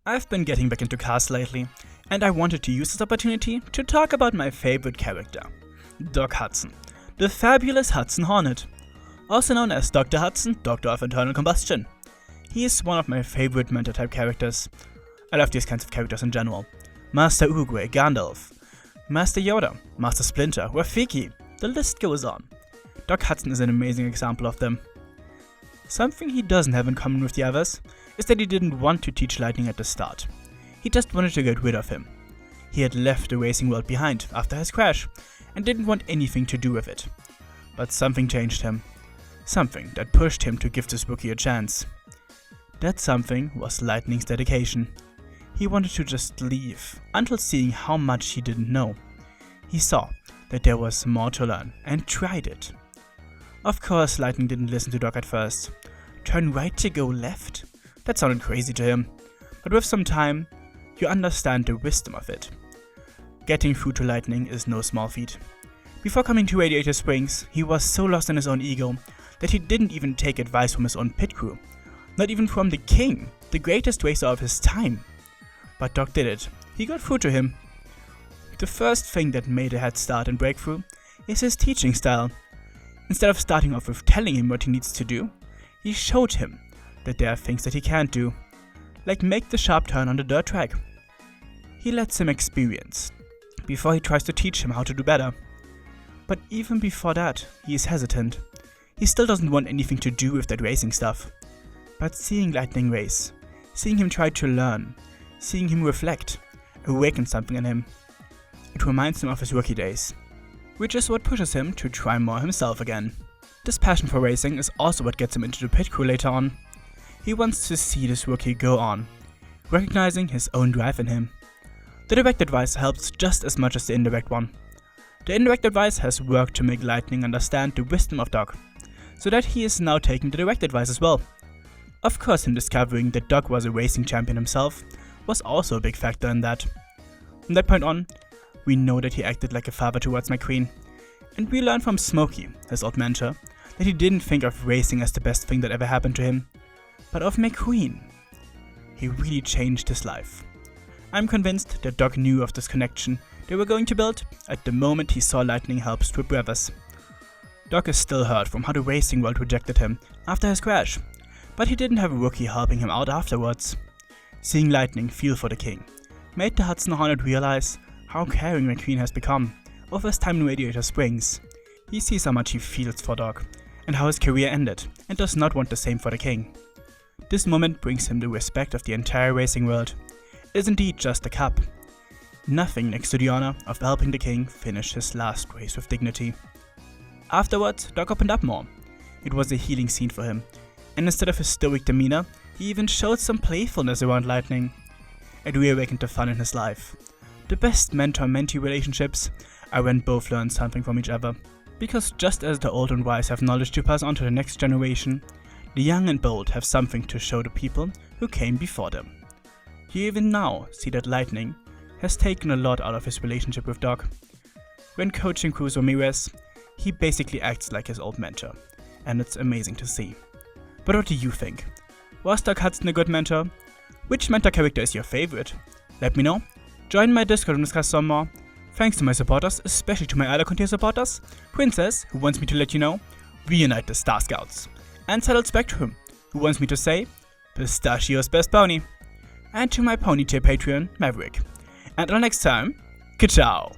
I've been getting back into cars lately, and I wanted to use this opportunity to talk about my favorite character, Doc Hudson, the fabulous Hudson Hornet, also known as Dr. Hudson, Doctor of Internal Combustion. He is one of my favorite mentor-type characters. I love these kinds of characters in general. Master Uruguay, Gandalf, Master Yoda, Master Splinter, Rafiki, the list goes on. Doc Hudson is an amazing example of them. Something he doesn't have in common with the others is that he didn't want to teach Lightning at the start. He just wanted to get rid of him. He had left the racing world behind after his crash and didn't want anything to do with it. But something changed him. Something that pushed him to give this rookie a chance. That something was Lightning's dedication. He wanted to just leave until seeing how much he didn't know. He saw that there was more to learn and tried it. Of course, Lightning didn't listen to Doc at first. Turn right to go left? That sounded crazy to him. But with some time, you understand the wisdom of it. Getting through to Lightning is no small feat. Before coming to Radiator Springs, he was so lost in his own ego that he didn't even take advice from his own pit crew. Not even from the King, the greatest racer of his time. But Doc did it. He got through to him. The first thing that made a head start and breakthrough is his teaching style. Instead of starting off with telling him what he needs to do, he showed him that there are things that he can't do, like make the sharp turn on the dirt track. He lets him experience, before he tries to teach him how to do better. But even before that, he is hesitant. He still doesn't want anything to do with that racing stuff. But seeing Lightning race, seeing him try to learn, seeing him reflect, awakens something in him. It reminds him of his rookie days, which is what pushes him to try more himself again. This passion for racing is also what gets him into the pit crew later on. He wants to see this rookie go on, recognizing his own drive in him. The direct advice helps just as much as the indirect one. The indirect advice has worked to make Lightning understand the wisdom of Doc, so that he is now taking the direct advice as well. Of course, him discovering that Doc was a racing champion himself was also a big factor in that. From that point on, we know that he acted like a father towards McQueen, and we learn from Smokey, his old mentor, that he didn't think of racing as the best thing that ever happened to him, but of McQueen. He really changed his life. I'm convinced that Doc knew of this connection they were going to build at the moment he saw Lightning help Strip Brothers. Doc is still hurt from how the racing world rejected him after his crash, but he didn't have a rookie helping him out afterwards. Seeing Lightning feel for the King made the Hudson Hornet realize how caring McQueen has become over his time in Radiator Springs. He sees how much he feels for Doc and how his career ended and does not want the same for the King. This moment brings him the respect of the entire racing world. It is indeed just a cup. Nothing next to the honor of helping the King finish his last race with dignity. Afterwards, Doc opened up more. It was a healing scene for him, and instead of his stoic demeanor, he even showed some playfulness around Lightning. It reawakened the fun in his life. The best mentor-mentee relationships are when both learn something from each other. Because just as the old and wise have knowledge to pass on to the next generation, the young and bold have something to show the people who came before them. You even now see that Lightning has taken a lot out of his relationship with Doc. When coaching Cruz Ramirez, he basically acts like his old mentor, and it's amazing to see. But what do you think? Was Doc Hudson a good mentor? Which mentor character is your favorite? Let me know. Join my Discord and discuss some more. Thanks to my supporters, especially to my Alicorn Tier supporters, Princess, who wants me to let you know, reunite the Star Scouts, and Settled Spectrum, who wants me to say, Pistachio's best pony, and to my Pony Tier Patreon, Maverick. And until next time, ka-ciao!